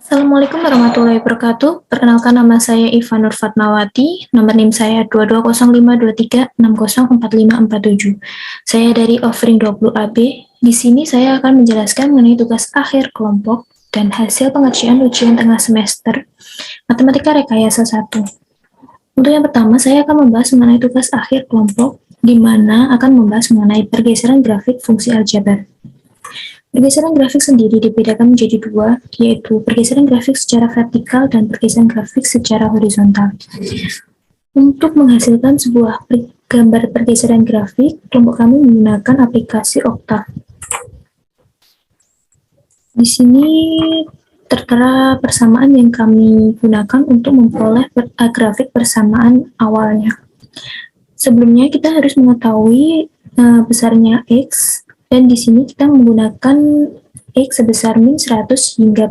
Assalamualaikum warahmatullahi wabarakatuh. Perkenalkan, nama saya Iva Nur Fatmawati, nomor NIM saya 220523604547. Saya dari Offering 20AB. Di sini saya akan menjelaskan mengenai tugas akhir kelompok dan hasil pengerjaan ujian tengah semester Matematika Rekayasa 1. Untuk yang pertama, saya akan membahas mengenai tugas akhir kelompok, di mana akan membahas mengenai pergeseran grafik fungsi aljabar. Pergeseran grafik sendiri dibedakan menjadi dua, yaitu pergeseran grafik secara vertikal dan pergeseran grafik secara horizontal. Untuk menghasilkan sebuah gambar pergeseran grafik, kelompok kami menggunakan aplikasi Octave. Di sini tertera persamaan yang kami gunakan untuk memperoleh grafik persamaan awalnya. Sebelumnya kita harus mengetahui besarnya X, dan di sini kita menggunakan X sebesar min 100 hingga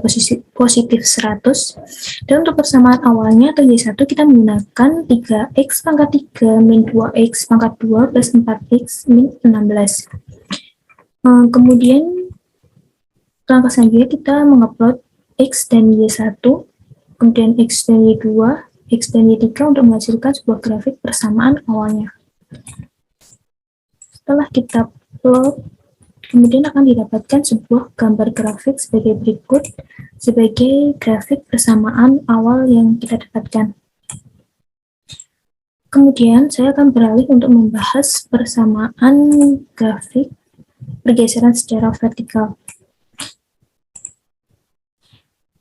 positif 100. Dan untuk persamaan awalnya atau Y1 kita menggunakan 3X pangkat 3 min 2X pangkat 2 plus 4X min 16. Kemudian langkah selanjutnya kita mengupload X dan Y1, kemudian X dan Y2, X dan Y3 untuk menghasilkan sebuah grafik persamaan awalnya. Setelah kita plot, kemudian akan didapatkan sebuah gambar grafik sebagai berikut, sebagai grafik persamaan awal yang kita dapatkan. Kemudian saya akan beralih untuk membahas persamaan grafik pergeseran secara vertikal.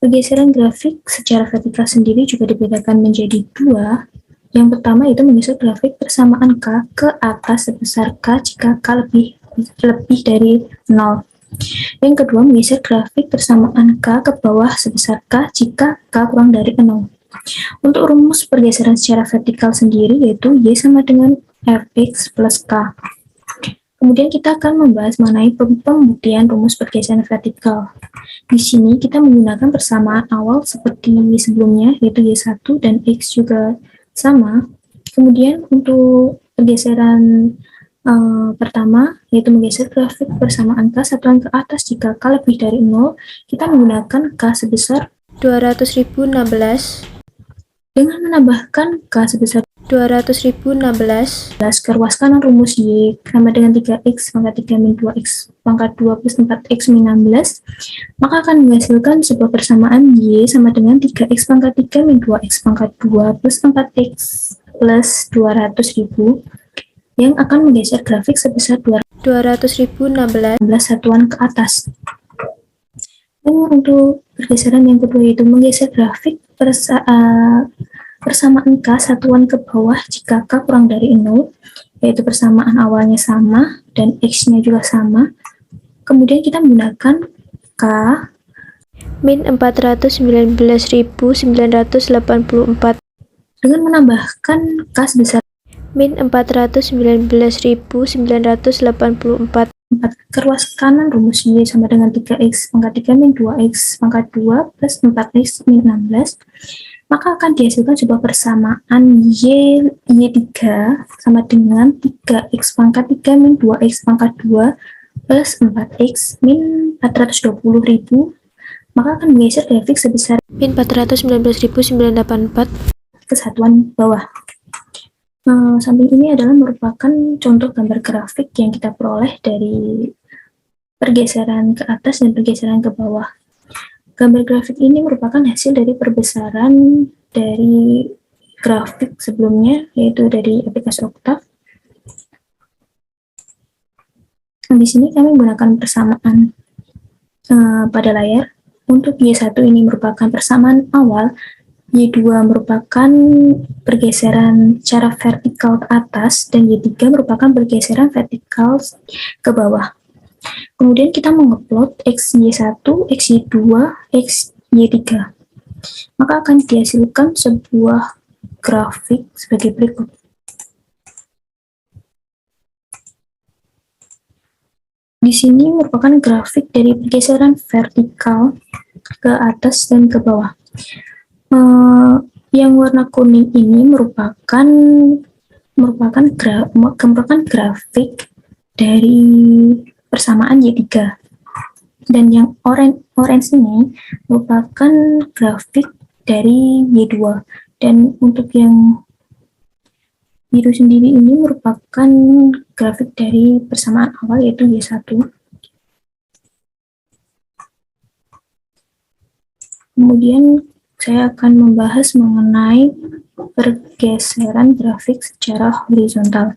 Pergeseran grafik secara vertikal sendiri juga dibedakan menjadi dua. Yang pertama itu menggeser grafik persamaan K ke atas sebesar K jika K lebih dari 0. Yang kedua, menggeser grafik persamaan K ke bawah sebesar K jika K kurang dari 0. Untuk rumus pergeseran secara vertikal sendiri yaitu Y sama dengan Fx plus K. Kemudian kita akan membahas mengenai pembuktian rumus pergeseran vertikal. Di sini kita menggunakan persamaan awal seperti sebelumnya, yaitu Y1 dan X juga sama. Kemudian untuk pergeseran pertama, yaitu menggeser grafik persamaan K satuan ke atas jika K lebih dari 0, kita menggunakan K sebesar 200.016 dengan menambahkan K sebesar 200.016 ke ruas kanan rumus Y sama dengan 3X pangkat 3 min 2X pangkat 2 plus 4X min 16, maka akan menghasilkan sebuah persamaan Y sama dengan 3X pangkat 3 min 2X pangkat 2 plus 4X plus 200.000 yang akan menggeser grafik sebesar 200.016 satuan ke atas. Dan untuk pergeseran yang kedua yaitu menggeser grafik persamaan K satuan ke bawah jika K kurang dari 0, yaitu persamaan awalnya sama dan X-nya juga sama. Kemudian kita menggunakan K min 419.984 dengan menambahkan K sebesar min 419.984 ke ruas kanan rumus Y sama dengan 3X pangkat 3 min 2X pangkat 2 plus 4X min 16, maka akan dihasilkan sebuah persamaan Y3 sama dengan 3X pangkat 3 min 2X pangkat 2 plus 4X min 420.000, maka akan menggeser grafik sebesar min 419.984 ke satuan bawah. Samping ini adalah merupakan contoh gambar grafik yang kita peroleh dari pergeseran ke atas dan pergeseran ke bawah. Gambar grafik ini merupakan hasil dari perbesaran dari grafik sebelumnya, yaitu dari aplikasi Octave. Di sini kami menggunakan persamaan pada layar. Untuk Y1 ini merupakan persamaan awal, Y2 merupakan pergeseran secara vertikal ke atas, dan Y3 merupakan pergeseran vertikal ke bawah. Kemudian kita mengupload XY1, XY2, XY3. Maka akan dihasilkan sebuah grafik sebagai berikut. Di sini merupakan grafik dari pergeseran vertikal ke atas dan ke bawah. Yang warna kuning ini merupakan grafik dari persamaan Y3. Dan yang orange ini merupakan grafik dari Y2. Dan untuk yang biru sendiri ini merupakan grafik dari persamaan awal, yaitu Y1. Kemudian saya akan membahas mengenai pergeseran grafik secara horizontal.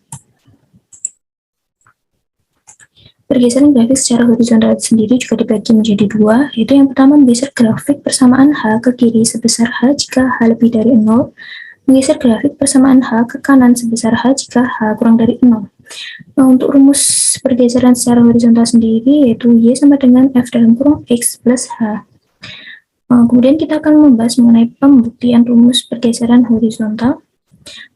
Pergeseran grafik secara horizontal sendiri juga dibagi menjadi dua, yaitu yang pertama menggeser grafik persamaan H ke kiri sebesar H jika H lebih dari 0, menggeser grafik persamaan H ke kanan sebesar H jika H kurang dari 0. Nah, untuk rumus pergeseran secara horizontal sendiri yaitu Y sama dengan F dalam kurung X plus H. Kemudian kita akan membahas mengenai pembuktian rumus pergeseran horizontal.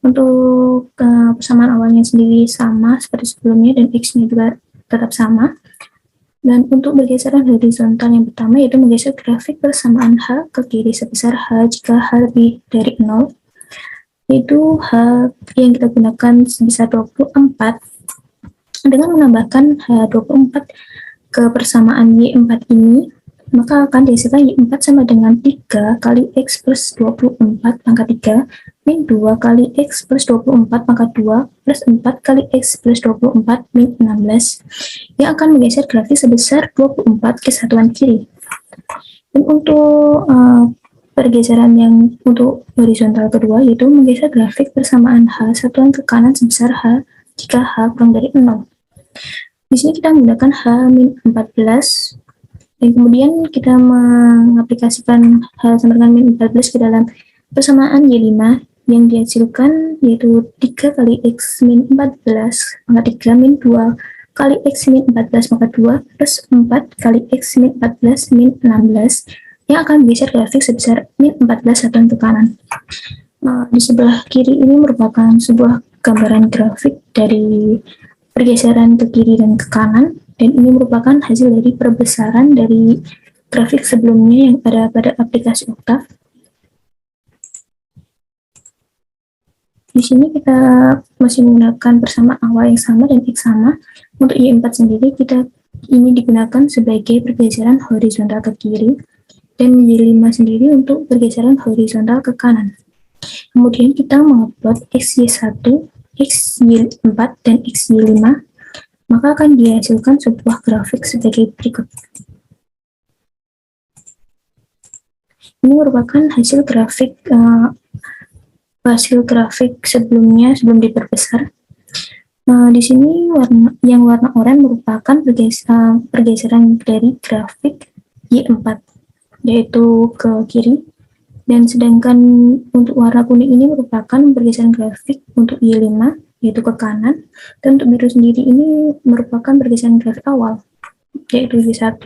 Untuk persamaan awalnya sendiri sama seperti sebelumnya dan X-nya juga tetap sama. Dan untuk pergeseran horizontal yang pertama yaitu menggeser grafik persamaan H ke kiri sebesar H jika H lebih dari 0. Itu H yang kita gunakan sebesar 24 dengan menambahkan H24 ke persamaan Y4 ini, maka akan dihasilkan Y4 sama dengan 3 kali X plus 24 pangkat 3 min 2 kali X plus 24 pangkat 2 plus 4 kali X plus 24 min 16 yang akan menggeser grafik sebesar 24 ke satuan kiri. Dan untuk pergeseran yang untuk horizontal kedua yaitu menggeser grafik persamaan H satuan ke kanan sebesar H jika H kurang dari 0. Di sini kita menggunakan H-14 dan kemudian kita mengaplikasikan H sama dengan min 14 ke dalam persamaan Y5 yang dihasilkan yaitu 3 kali X min 14 pangkat 3 min 2 kali X min 14 pangkat 2 plus 4 kali X min 14 min 16 yang akan menggeser grafik sebesar min 14 satuan ke kanan. Di sebelah kiri ini merupakan sebuah gambaran grafik dari pergeseran ke kiri dan ke kanan, dan ini merupakan hasil dari perbesaran dari grafik sebelumnya yang ada pada aplikasi Octave. Di sini kita masih menggunakan persamaan awal yang sama dan X sama. Untuk Y4 sendiri ini digunakan sebagai pergeseran horizontal ke kiri, dan Y5 sendiri untuk pergeseran horizontal ke kanan. Kemudian kita mengupload XY1, XY4, dan XY5, maka akan dihasilkan sebuah grafik sebagai berikut. Ini merupakan hasil grafik sebelumnya sebelum diperbesar. Di sini warna oranye merupakan pergeseran dari grafik Y4, yaitu ke kiri, dan sedangkan untuk warna kuning ini merupakan pergeseran grafik untuk Y5, yaitu ke kanan, dan untuk biru sendiri ini merupakan pergeseran grafik awal, yaitu Y1.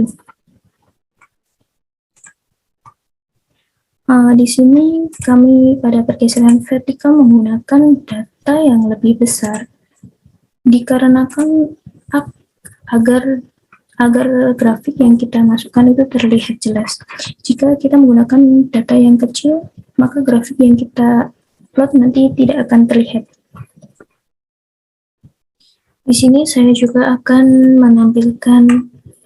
Di sini kami pada pergeseran vertikal menggunakan data yang lebih besar, dikarenakan agar grafik yang kita masukkan itu terlihat jelas. Jika kita menggunakan data yang kecil, maka grafik yang kita plot nanti tidak akan terlihat. Di sini saya juga akan menampilkan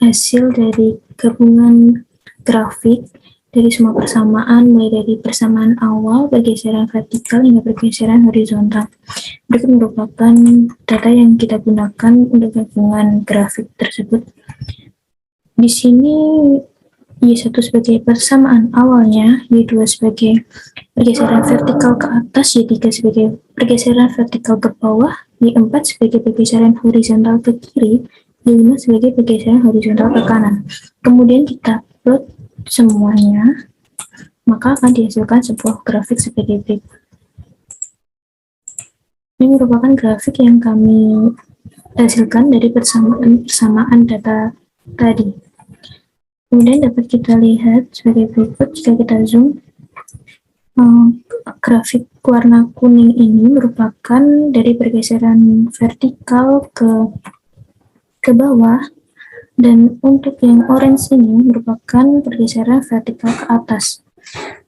hasil dari gabungan grafik dari semua persamaan, mulai dari persamaan awal, pergeseran vertikal, hingga pergeseran horizontal. Berikut merupakan data yang kita gunakan untuk gabungan grafik tersebut. Di sini Y1 sebagai persamaan awalnya, Y2 sebagai pergeseran vertikal ke atas, Y3 sebagai pergeseran vertikal ke bawah, Y4 sebagai pergeseran horizontal ke kiri, Y5 sebagai pergeseran horizontal ke kanan. Kemudian kita plot semuanya, maka akan dihasilkan sebuah grafik sebagai berikut. Ini merupakan grafik yang kami hasilkan dari persamaan data tadi. Kemudian dapat kita lihat sebagai berikut jika kita zoom. Grafik warna kuning ini merupakan dari pergeseran vertikal ke bawah, dan untuk yang orange ini merupakan pergeseran vertikal ke atas.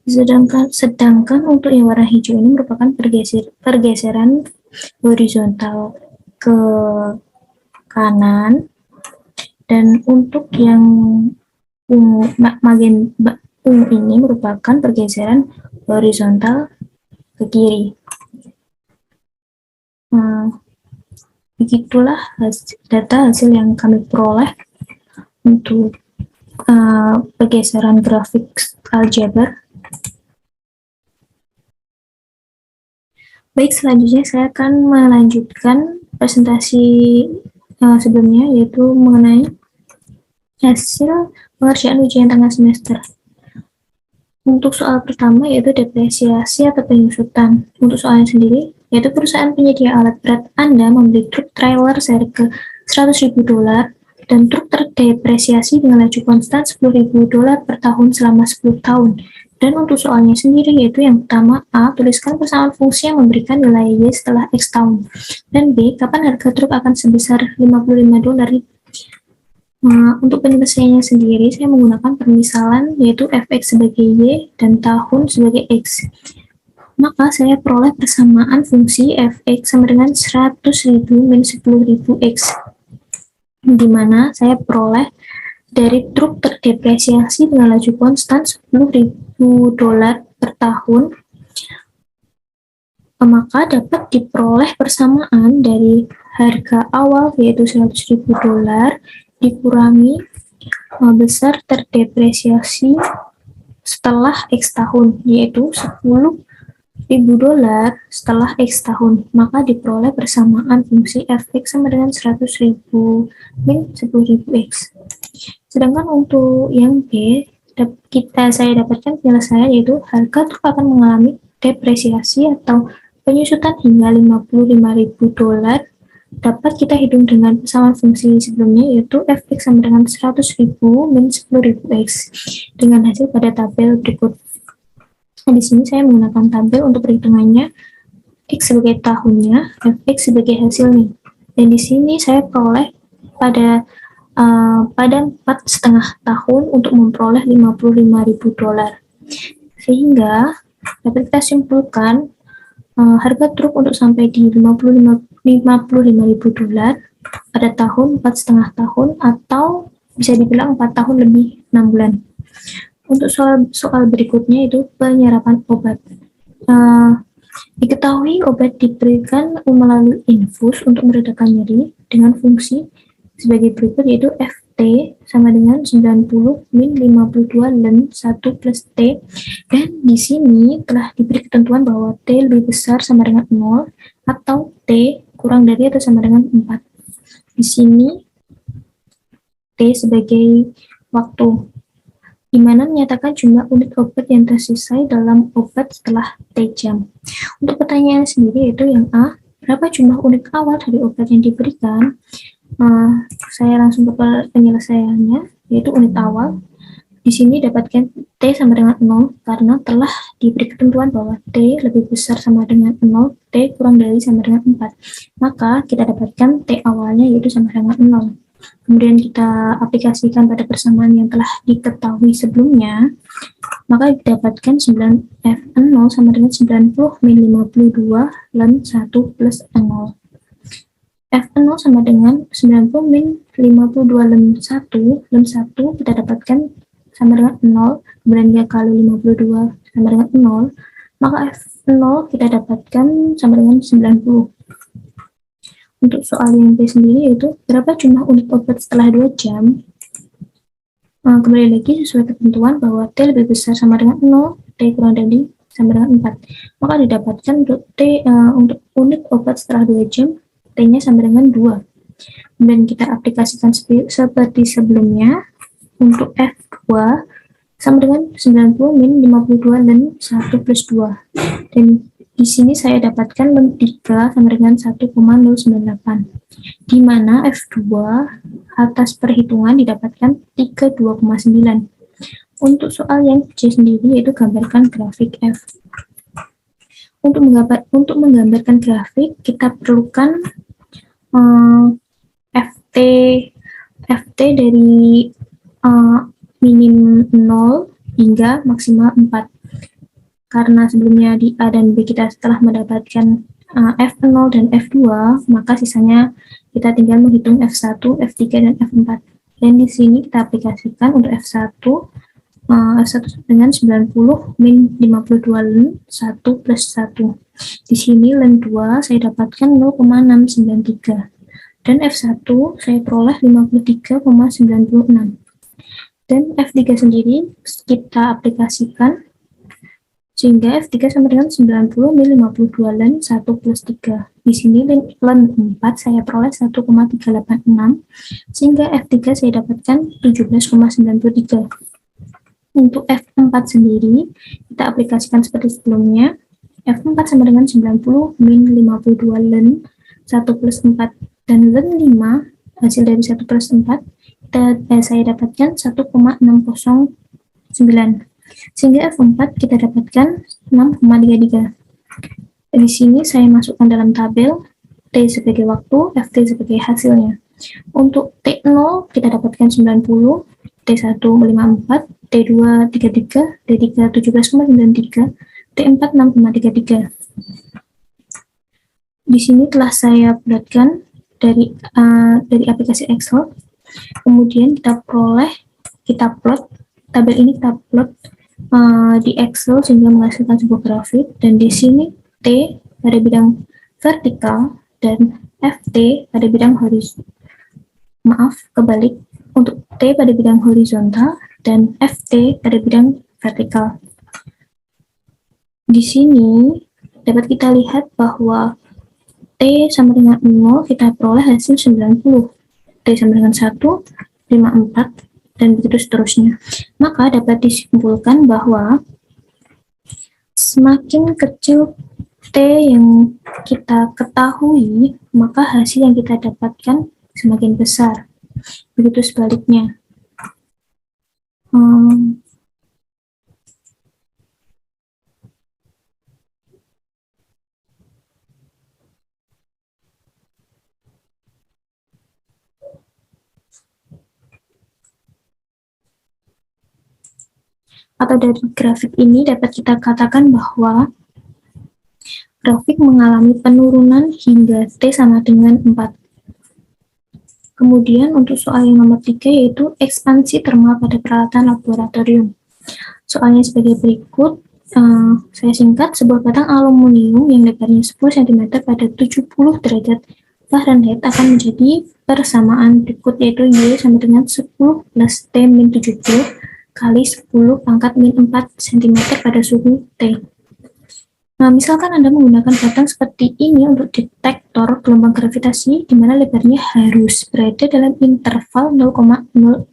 Sedangkan untuk yang warna hijau ini merupakan pergeseran horizontal ke kanan, dan untuk yang ungu ini merupakan pergeseran horizontal ke kiri. Begitulah data hasil yang kami peroleh untuk pergeseran grafik aljabar. Baik, selanjutnya saya akan melanjutkan presentasi sebelumnya, yaitu mengenai hasil pengerjaan ujian tengah semester. Untuk soal pertama yaitu depresiasi atau penyusutan. Untuk soalnya sendiri, yaitu perusahaan penyedia alat berat Anda membeli truk trailer seharga $100.000 dan truk terdepresiasi dengan laju konstan $10.000 per tahun selama 10 tahun. Dan untuk soalnya sendiri, yaitu yang pertama, A, tuliskan persamaan fungsi yang memberikan nilai Y setelah X tahun. Dan B, kapan harga truk akan sebesar $55. Untuk penyelesaiannya sendiri, saya menggunakan permisalan, yaitu Fx sebagai Y dan tahun sebagai X. Maka saya peroleh persamaan fungsi Fx sama dengan 100.000 min 10.000 X. Di mana saya peroleh dari truk terdepresiasi dengan laju konstan $10.000 per tahun, maka dapat diperoleh persamaan dari harga awal yaitu $100.000 dikurangi besar terdepresiasi setelah X tahun, yaitu $10.000 setelah X tahun, maka diperoleh persamaan fungsi Fx sama dengan 100.000 min 10.000 X. Sedangkan untuk yang B, saya dapatkan penyelesaian, yaitu harga truk akan mengalami depresiasi atau penyusutan hingga $55.000 dapat kita hitung dengan persamaan fungsi sebelumnya, yaitu Fx sama dengan 100.000 min 10.000 X dengan hasil pada tabel berikut. Nah, di sini saya menggunakan tabel untuk perhitungannya, X sebagai tahunnya, Fx sebagai hasilnya. Dan di sini saya peroleh pada 4,5 tahun untuk memperoleh $55.000. Sehingga dapat kita simpulkan harga truk untuk sampai di $55.000 pada tahun 4,5 tahun, atau bisa dibilang 4 tahun lebih 6 bulan. Untuk soal berikutnya itu penyerapan obat. Diketahui obat diberikan melalui infus untuk meredakan nyeri dengan fungsi sebagai berikut, yaitu Ft sama dengan 90 min 52 ln 1 plus T, dan di sini telah diberi ketentuan bahwa T lebih besar sama dengan 0 atau T kurang dari atau sama dengan 4. Di sini T sebagai waktu, di mana menyatakan jumlah unit obat yang tersisa dalam obat setelah T jam. Untuk pertanyaan sendiri yaitu yang A, berapa jumlah unit awal dari obat yang diberikan? Saya langsung ke penyelesaiannya, yaitu unit awal. Di sini dapatkan T sama dengan 0 karena telah diberi ketentuan bahwa T lebih besar sama dengan 0, T kurang dari sama dengan 4. Maka kita dapatkan T awalnya yaitu sama dengan 0. Kemudian kita aplikasikan pada persamaan yang telah diketahui sebelumnya, maka didapatkan 9F0 sama dengan 90 min 52 ln 1 plus 0. F0 sama dengan 90 min 52 ln 1 kita dapatkan sama dengan 0, kemudian dia kali 52 sama dengan 0, maka F0 kita dapatkan sama dengan 90. Untuk soal yang B sendiri yaitu berapa jumlah unit obat setelah 2 jam? Kembali lagi sesuai ketentuan bahwa T lebih besar sama dengan 0, T kurang dari sama dengan 4. Maka didapatkan untuk T untuk unit obat setelah 2 jam, T-nya sama dengan 2. Kemudian kita aplikasikan seperti sebelumnya. Untuk F2 sama dengan 90 min 52 ln 1 plus 2. Dan di sini saya dapatkan ln 3 sama dengan 1,098. Di mana F2 atas perhitungan didapatkan 32,9. Untuk soal yang C sendiri yaitu gambarkan grafik F. Untuk menggambarkan grafik kita perlukan FT dari minim 0 hingga maksimal 4. Karena sebelumnya di A dan B kita setelah mendapatkan F0 dan F2, maka sisanya kita tinggal menghitung F1, F3, dan F4. Dan di sini kita aplikasikan untuk F1, F1 dengan 90 min 52 len 1 plus 1. Di sini len 2 saya dapatkan 0,693. Dan F1 saya peroleh 53,96. Dan F3 sendiri kita aplikasikan sehingga F3 sama dengan 90 min 52 len 1 plus 3. Di sini len 4 saya peroleh 1,386 sehingga F3 saya dapatkan 17,93. Untuk F4 sendiri kita aplikasikan seperti sebelumnya. F4 sama dengan 90 min 52 len 1 plus 4 dan len 5 hasil dari 1 plus 4 saya dapatkan 1,609 sehingga F4 kita dapatkan 6,33. Di sini saya masukkan dalam tabel T sebagai waktu, Ft sebagai hasilnya. Untuk T0 kita dapatkan 90, T1 54, T2 33, T3 17,93, T4 6,33. Di sini telah saya bulatkan dari aplikasi Excel. Kemudian kita plot tabel ini kita plot di Excel sehingga menghasilkan sebuah grafik. Dan di sini T pada bidang vertikal dan Ft pada bidang horizontal. Kebalik, untuk T pada bidang horizontal dan Ft pada bidang vertikal. Di sini dapat kita lihat bahwa T sama dengan 0 kita peroleh hasil 90, T sama dengan 1, 54, dan begitu seterusnya. Maka dapat disimpulkan bahwa semakin kecil T yang kita ketahui, maka hasil yang kita dapatkan semakin besar. Begitu sebaliknya. Atau dari grafik ini dapat kita katakan bahwa grafik mengalami penurunan hingga T sama dengan 4. Kemudian untuk soal yang nomor 3 yaitu ekspansi termal pada peralatan laboratorium. Soalnya sebagai berikut, saya singkat, sebuah batang aluminium yang lebarnya 10 cm pada 70 derajat Fahrenheit akan menjadi persamaan berikut, yaitu Y sama dengan 10 plus T min 70 kali 10 pangkat min 4 cm pada suhu T. Nah, misalkan Anda menggunakan batang seperti ini untuk detektor gelombang gravitasi, di mana lebarnya harus berada dalam interval 0,005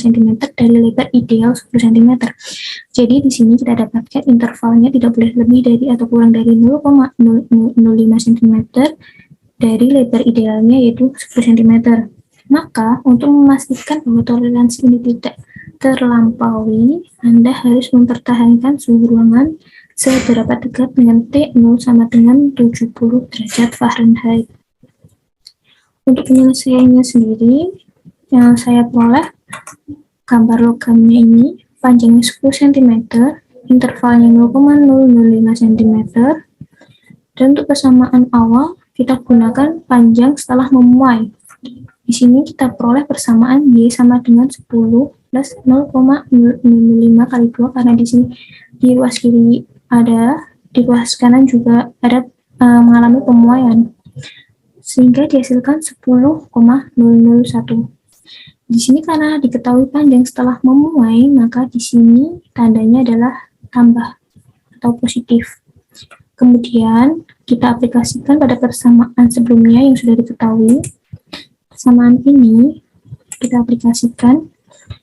cm dari lebar ideal 10 cm. Jadi di sini kita dapatkan intervalnya tidak boleh lebih dari atau kurang dari 0,005 cm dari lebar idealnya yaitu 10 cm. Maka untuk memastikan bahwa toleransi ini tidak terlampaui, Anda harus mempertahankan suhu ruangan seberapa dekat dengan T0 sama dengan 70 derajat Fahrenheit. Untuk penyelesaiannya sendiri, yang saya peroleh gambar logamnya ini, panjangnya 10 cm, intervalnya 0,005 cm, dan untuk persamaan awal, kita gunakan panjang setelah memuai. Di sini kita peroleh persamaan Y sama dengan 10 plus 0,005 kali 2, karena di sini di ruas kiri ada, di ruas kanan juga ada mengalami pemuaian, sehingga dihasilkan 10,001. Di sini karena diketahui panjang setelah memuai, maka di sini tandanya adalah tambah atau positif. Kemudian kita aplikasikan pada persamaan sebelumnya yang sudah diketahui. Persamaan ini kita aplikasikan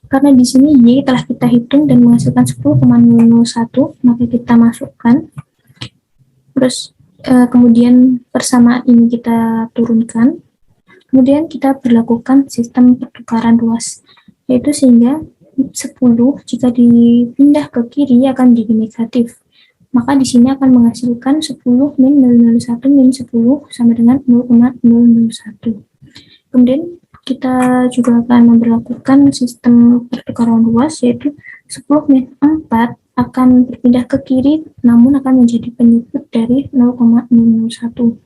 karena di sini Y telah kita hitung dan menghasilkan 10,001, maka kita masukkan. Terus kemudian persamaan ini kita turunkan. Kemudian kita berlakukan sistem pertukaran ruas, yaitu sehingga 10 jika dipindah ke kiri akan jadi negatif. Maka di sini akan menghasilkan 10 min 001 min 10 sama dengan 0,001. Kemudian kita juga akan memperlakukan sistem pertukaran ruas, yaitu 10 min 4 akan berpindah ke kiri, namun akan menjadi penyebut dari 0,001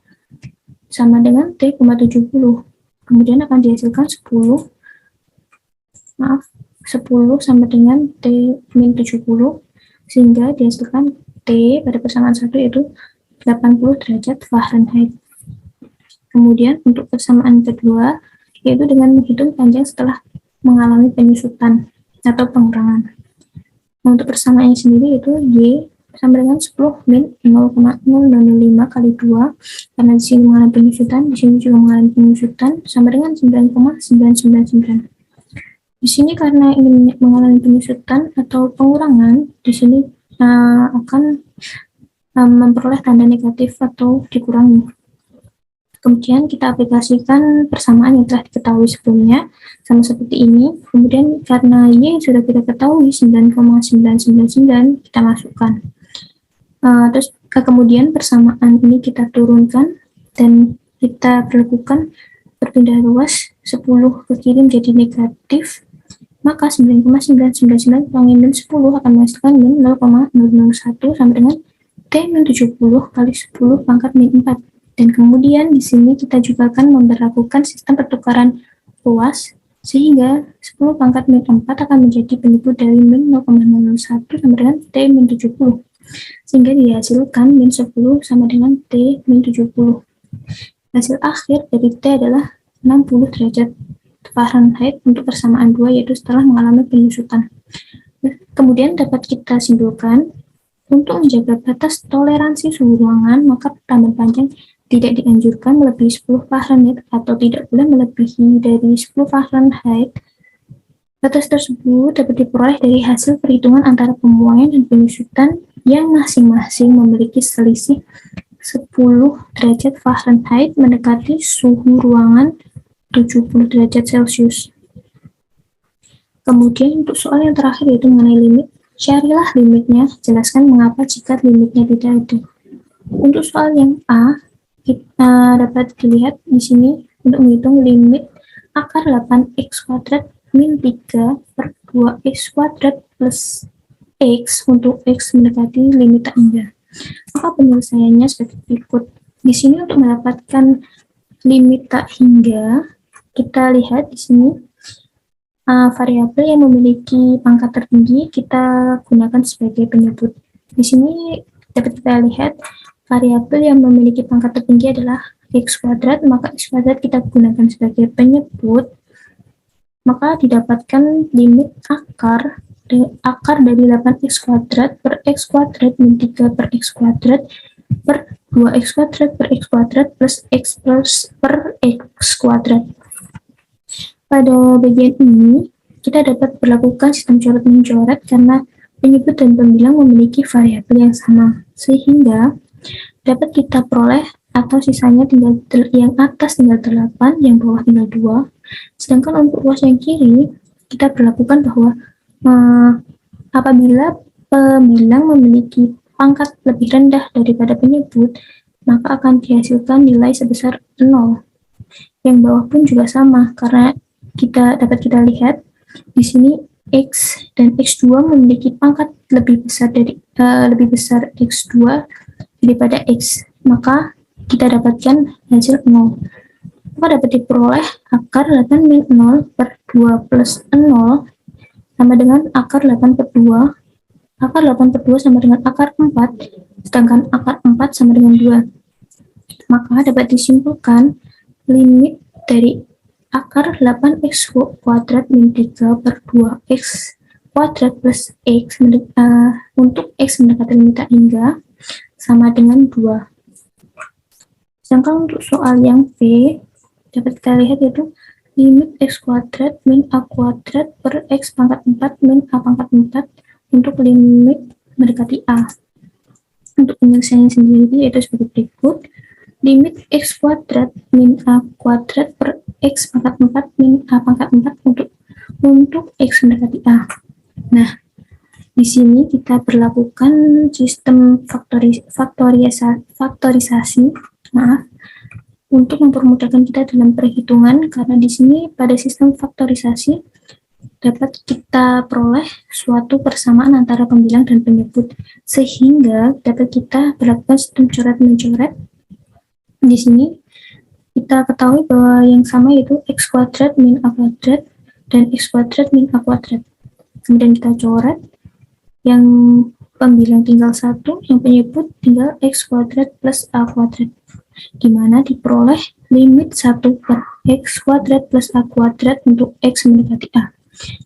sama dengan T,70. Kemudian akan dihasilkan 10 10 sama dengan T min 70, sehingga dihasilkan T pada persamaan 1 yaitu 80 derajat Fahrenheit. Kemudian untuk persamaan kedua, yaitu dengan menghitung panjang setelah mengalami penyusutan atau pengurangan. Untuk persamaannya sendiri itu Y sama dengan 10 min 0,005 kali 2, karena di sini mengalami penyusutan, di sini juga mengalami penyusutan, sama dengan 9,999. Di sini karena ini mengalami penyusutan atau pengurangan, di sini akan memperoleh tanda negatif atau dikurangi. Kemudian kita aplikasikan persamaan yang telah diketahui sebelumnya, sama seperti ini. Kemudian karena Y sudah kita ketahui 9,999, kita masukkan. Terus kemudian persamaan ini kita turunkan dan kita berlakukan berpindah ruas 10 ke kiri menjadi negatif, maka 9,999 kurangi min 10 akan menghasilkan min 0,001 sama dengan T min 70 kali 10 pangkat min 4. Dan kemudian di sini kita juga akan memberlakukan sistem pertukaran ruas, sehingga 10 pangkat min 4 akan menjadi penyebut dari min 0,001 sama dengan T min 70. Sehingga dihasilkan min 10 sama dengan T min 70. Hasil akhir dari T adalah 60 derajat Fahrenheit untuk persamaan 2, yaitu setelah mengalami penyusutan. Kemudian dapat kita simpulkan, untuk menjaga batas toleransi suhu ruangan, maka pertambahan panjang tidak dianjurkan melebihi 10 Fahrenheit atau tidak boleh melebihi dari 10 Fahrenheit. Batas tersebut dapat diperoleh dari hasil perhitungan antara pembuangan dan penyusutan yang masing-masing memiliki selisih 10 derajat Fahrenheit mendekati suhu ruangan 70 derajat Celcius. Kemudian untuk soal yang terakhir yaitu mengenai limit, carilah limitnya, jelaskan mengapa jika limitnya tidak ada. Untuk soal yang A, kita dapat dilihat di sini untuk menghitung limit akar 8x kuadrat min 3 per 2x kuadrat plus x untuk x mendekati limit tak hingga. Maka penyelesaiannya sebagai berikut. Di sini untuk mendapatkan limit tak hingga, kita lihat di sini variabel yang memiliki pangkat tertinggi kita gunakan sebagai penyebut. Di sini dapat kita lihat variabel yang memiliki pangkat tertinggi adalah x kuadrat, maka x kuadrat kita gunakan sebagai penyebut, maka didapatkan limit akar dari 8x kuadrat per x kuadrat min 3 per x kuadrat per 2x kuadrat per x kuadrat plus x per x kuadrat. Pada bagian ini, kita dapat berlakukan sistem coret-mencoret karena penyebut dan pembilang memiliki variabel yang sama, sehingga dapat kita peroleh atau sisanya tinggal yang atas tinggal 8, yang bawah tinggal 2. Sedangkan untuk ruas yang kiri, kita berlakukan bahwa apabila pembilang memiliki pangkat lebih rendah daripada penyebut, maka akan dihasilkan nilai sebesar 0. Yang bawah pun juga sama, karena dapat kita lihat di sini x dan x2 memiliki pangkat lebih besar x2 daripada x, maka kita dapatkan hasil 0. Maka dapat diperoleh akar 8 min 0 per 2 plus 0 sama dengan akar 8 per 2. Akar 8 per 2 sama dengan akar 4, sedangkan akar 4 sama dengan 2. Maka dapat disimpulkan limit dari akar 8x kuadrat min 3 per 2x kuadrat plus x untuk x mendekati limit tak hingga sama dengan 2. Sedangkan untuk soal yang B, dapat kita lihat yaitu limit x kuadrat min a kuadrat per x pangkat 4 min a pangkat 4 untuk limit mendekati a. Untuk penyelesaiannya sendiri yaitu sebagai berikut. Limit x kuadrat min a kuadrat per x pangkat 4 min a pangkat 4 untuk x mendekati a. Nah, di sini kita berlakukan sistem faktorisasi untuk mempermudahkan kita dalam perhitungan, karena di sini pada sistem faktorisasi dapat kita peroleh suatu persamaan antara pembilang dan penyebut, sehingga dapat kita berlakukan sistem coret-mencoret. Di sini kita ketahui bahwa yang sama yaitu x kuadrat min a kuadrat dan X kuadrat min A kuadrat. Kemudian kita coret, yang pembilang tinggal 1, yang penyebut tinggal X kuadrat plus A kuadrat, di mana diperoleh limit 1 per X kuadrat plus A kuadrat untuk X mendekati A.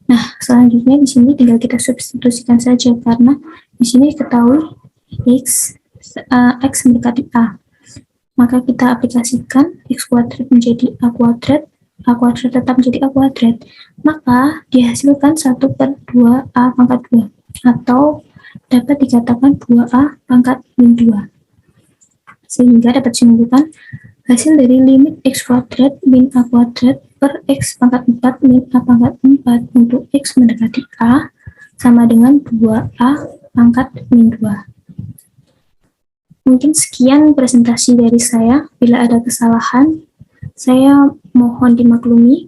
Nah, selanjutnya di sini tinggal kita substitusikan saja, karena di sini ketahui X mendekati A. Maka kita aplikasikan X kuadrat menjadi A kuadrat tetap menjadi A kuadrat, maka dihasilkan 1 per 2A pangkat 2, atau dapat dikatakan 2A pangkat min 2. Sehingga dapat disimpulkan hasil dari limit X kuadrat min A kuadrat per X pangkat 4 min A pangkat 4 untuk X mendekati A sama dengan 2A pangkat min 2. Mungkin sekian presentasi dari saya. Bila ada kesalahan, saya mohon dimaklumi.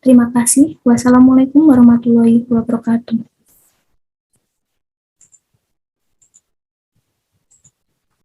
Terima kasih. Wassalamualaikum warahmatullahi wabarakatuh.